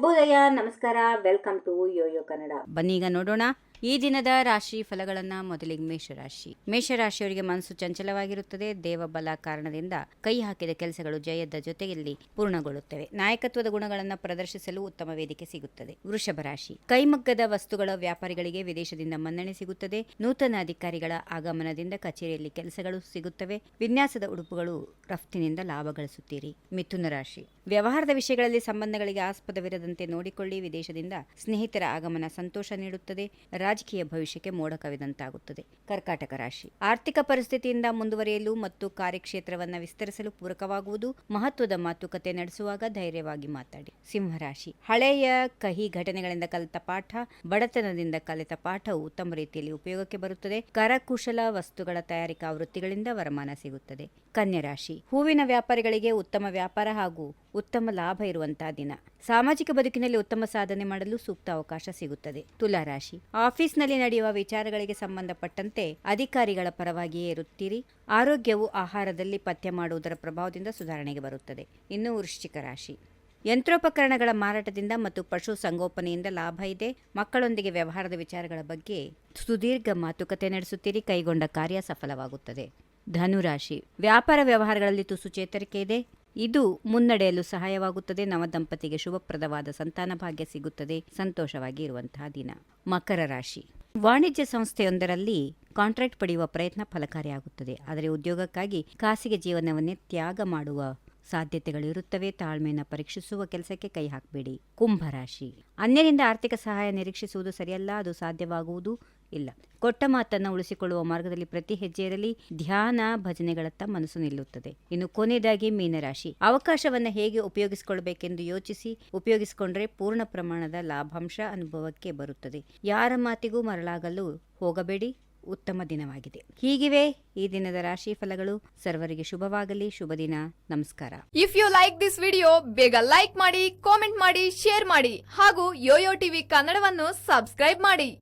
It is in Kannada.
ಶುಭೋದಯ, ನಮಸ್ಕಾರ, ವೆಲ್ಕಮ್ ಟು ಯೋಯೋ ಕನ್ನಡ. ಬನ್ನೀಗ ನೋಡೋಣ ಈ ದಿನದ ರಾಶಿ ಫಲಗಳನ್ನ. ಮೊದಲಿಗೆ ಮೇಷರಾಶಿಯವರಿಗೆ ಮನಸ್ಸು ಚಂಚಲವಾಗಿರುತ್ತದೆ. ದೇವಬಲ ಕಾರಣದಿಂದ ಕೈ ಹಾಕಿದ ಕೆಲಸಗಳು ಜಯದ ಜೊತೆಯಲ್ಲಿ ಪೂರ್ಣಗೊಳ್ಳುತ್ತವೆ. ನಾಯಕತ್ವದ ಗುಣಗಳನ್ನು ಪ್ರದರ್ಶಿಸಲು ಉತ್ತಮ ವೇದಿಕೆ ಸಿಗುತ್ತದೆ. ವೃಷಭ ರಾಶಿ, ಕೈಮಗ್ಗದ ವಸ್ತುಗಳ ವ್ಯಾಪಾರಿಗಳಿಗೆ ವಿದೇಶದಿಂದ ಮನ್ನಣೆ ಸಿಗುತ್ತದೆ. ನೂತನ ಅಧಿಕಾರಿಗಳ ಆಗಮನದಿಂದ ಕಚೇರಿಯಲ್ಲಿ ಕೆಲಸಗಳು ಸಿಗುತ್ತವೆ. ವಿನ್ಯಾಸದ ಉಡುಪುಗಳು ರಫ್ತಿನಿಂದ ಲಾಭ ಗಳಿಸುತ್ತೀರಿ. ಮಿಥುನ ರಾಶಿ, ವ್ಯವಹಾರದ ವಿಷಯಗಳಲ್ಲಿ ಸಂಬಂಧಗಳಿಗೆ ಆಸ್ಪದವಿರದಂತೆ ನೋಡಿಕೊಳ್ಳಿ. ವಿದೇಶದಿಂದ ಸ್ನೇಹಿತರ ಆಗಮನ ಸಂತೋಷ ನೀಡುತ್ತದೆ. ರಾಜಕೀಯ ಭವಿಷ್ಯಕ್ಕೆ ಮೋಡ ಕವಿದಂತಾಗುತ್ತದೆ. ಕರ್ಕಾಟಕ ರಾಶಿ, ಆರ್ಥಿಕ ಪರಿಸ್ಥಿತಿಯಿಂದ ಮುಂದುವರಿಯಲು ಮತ್ತು ಕಾರ್ಯಕ್ಷೇತ್ರವನ್ನು ವಿಸ್ತರಿಸಲು ಪೂರಕವಾಗುವುದು. ಮಹತ್ವದ ಮಾತುಕತೆ ನಡೆಸುವಾಗ ಧೈರ್ಯವಾಗಿ ಮಾತಾಡಿ. ಸಿಂಹರಾಶಿ, ಹಳೆಯ ಕಹಿ ಘಟನೆಗಳಿಂದ ಕಲಿತ ಪಾಠ, ಬಡತನದಿಂದ ಕಲಿತ ಪಾಠವು ಉತ್ತಮ ರೀತಿಯಲ್ಲಿ ಉಪಯೋಗಕ್ಕೆ ಬರುತ್ತದೆ. ಕರಕುಶಲ ವಸ್ತುಗಳ ತಯಾರಿಕಾ ವೃತ್ತಿಗಳಿಂದ ವರಮಾನ ಸಿಗುತ್ತದೆ. ಕನ್ಯಾ ರಾಶಿ, ಹೂವಿನ ವ್ಯಾಪಾರಿಗಳಿಗೆ ಉತ್ತಮ ವ್ಯಾಪಾರ ಹಾಗೂ ಉತ್ತಮ ಲಾಭ ಇರುವಂತಹ ದಿನ. ಸಾಮಾಜಿಕ ಬದುಕಿನಲ್ಲಿ ಉತ್ತಮ ಸಾಧನೆ ಮಾಡಲು ಸೂಕ್ತ ಅವಕಾಶ ಸಿಗುತ್ತದೆ. ತುಲಾ ರಾಶಿ, ಆಫೀಸ್ನಲ್ಲಿ ನಡೆಯುವ ವಿಚಾರಗಳಿಗೆ ಸಂಬಂಧಪಟ್ಟಂತೆ ಅಧಿಕಾರಿಗಳ ಪರವಾಗಿಯೇ ಇರುತ್ತೀರಿ. ಆರೋಗ್ಯವು ಆಹಾರದಲ್ಲಿ ಪಥ್ಯ ಮಾಡುವುದರ ಪ್ರಭಾವದಿಂದ ಸುಧಾರಣೆಗೆ ಬರುತ್ತದೆ. ಇನ್ನು ವೃಶ್ಚಿಕ ರಾಶಿ, ಯಂತ್ರೋಪಕರಣಗಳ ಮಾರಾಟದಿಂದ ಮತ್ತು ಪಶು ಸಂಗೋಪನೆಯಿಂದ ಲಾಭ ಇದೆ. ಮಕ್ಕಳೊಂದಿಗೆ ವ್ಯವಹಾರದ ವಿಚಾರಗಳ ಬಗ್ಗೆ ಸುದೀರ್ಘ ಮಾತುಕತೆ ನಡೆಸುತ್ತೀರಿ. ಕೈಗೊಂಡ ಕಾರ್ಯ ಸಫಲವಾಗುತ್ತದೆ. ಧನುರಾಶಿ, ವ್ಯಾಪಾರ ವ್ಯವಹಾರಗಳಲ್ಲಿ ತುಸು ಚೇತರಿಕೆ ಇದೆ. ಇದು ಮುನ್ನಡೆಯಲು ಸಹಾಯವಾಗುತ್ತದೆ. ನವದಂಪತಿಗೆ ಶುಭಪ್ರದವಾದ ಸಂತಾನ ಭಾಗ್ಯ ಸಿಗುತ್ತದೆ. ಸಂತೋಷವಾಗಿ ಇರುವಂತಹ ದಿನ. ಮಕರ ರಾಶಿ, ವಾಣಿಜ್ಯ ಸಂಸ್ಥೆಯೊಂದರಲ್ಲಿ ಕಾಂಟ್ರಾಕ್ಟ್ ಪಡೆಯುವ ಪ್ರಯತ್ನ ಫಲಕಾರಿಯಾಗುತ್ತದೆ. ಆದರೆ ಉದ್ಯೋಗಕ್ಕಾಗಿ ಖಾಸಗಿ ಜೀವನವನ್ನೇ ತ್ಯಾಗ ಮಾಡುವ ಸಾಧ್ಯತೆಗಳಿರುತ್ತವೆ. ತಾಳ್ಮೆಯನ್ನು ಪರೀಕ್ಷಿಸುವ ಕೆಲಸಕ್ಕೆ ಕೈ ಹಾಕಬೇಡಿ. ಕುಂಭರಾಶಿ, ಅನ್ಯರಿಂದ ಆರ್ಥಿಕ ಸಹಾಯ ನಿರೀಕ್ಷಿಸುವುದು ಸರಿಯಲ್ಲ. ಅದು ಸಾಧ್ಯವಾಗುವುದು ಇಲ್ಲ. ಕೊಟ್ಟ ಮಾತನ್ನು ಉಳಿಸಿಕೊಳ್ಳುವ ಮಾರ್ಗದಲ್ಲಿ ಪ್ರತಿ ಹೆಜ್ಜೆ ಇರಲಿ. ಧ್ಯಾನ ಭಜನೆಗಳತ್ತ ಮನಸ್ಸು ನಿಲ್ಲುತ್ತದೆ. ಇನ್ನು ಕೊನೆಯದಾಗಿ ಮೀನರಾಶಿ, ಅವಕಾಶವನ್ನು ಹೇಗೆ ಉಪಯೋಗಿಸಿಕೊಳ್ಳಬೇಕೆಂದು ಯೋಚಿಸಿ. ಉಪಯೋಗಿಸಿಕೊಂಡ್ರೆ ಪೂರ್ಣ ಪ್ರಮಾಣದ ಲಾಭಾಂಶ ಅನುಭವಕ್ಕೆ ಬರುತ್ತದೆ. ಯಾರ ಮಾತಿಗೂ ಮರಳಾಗಲು ಹೋಗಬೇಡಿ. ಉತ್ತಮ ದಿನವಾಗಿದೆ. ಹೀಗಿವೆ ಈ ದಿನದ ರಾಶಿ ಫಲಗಳು. ಸರ್ವರಿಗೆ ಶುಭವಾಗಲಿ. ಶುಭ ದಿನ. ನಮಸ್ಕಾರ. If you like this video, ಬೇಗ ಲೈಕ್ ಮಾಡಿ, ಕಾಮೆಂಟ್ ಮಾಡಿ, ಶೇರ್ ಮಾಡಿ ಹಾಗೂ ಯೋಯೋ ಟಿವಿ ಕನ್ನಡವನ್ನು ಸಬ್ಸ್ಕ್ರೈಬ್ ಮಾಡಿ.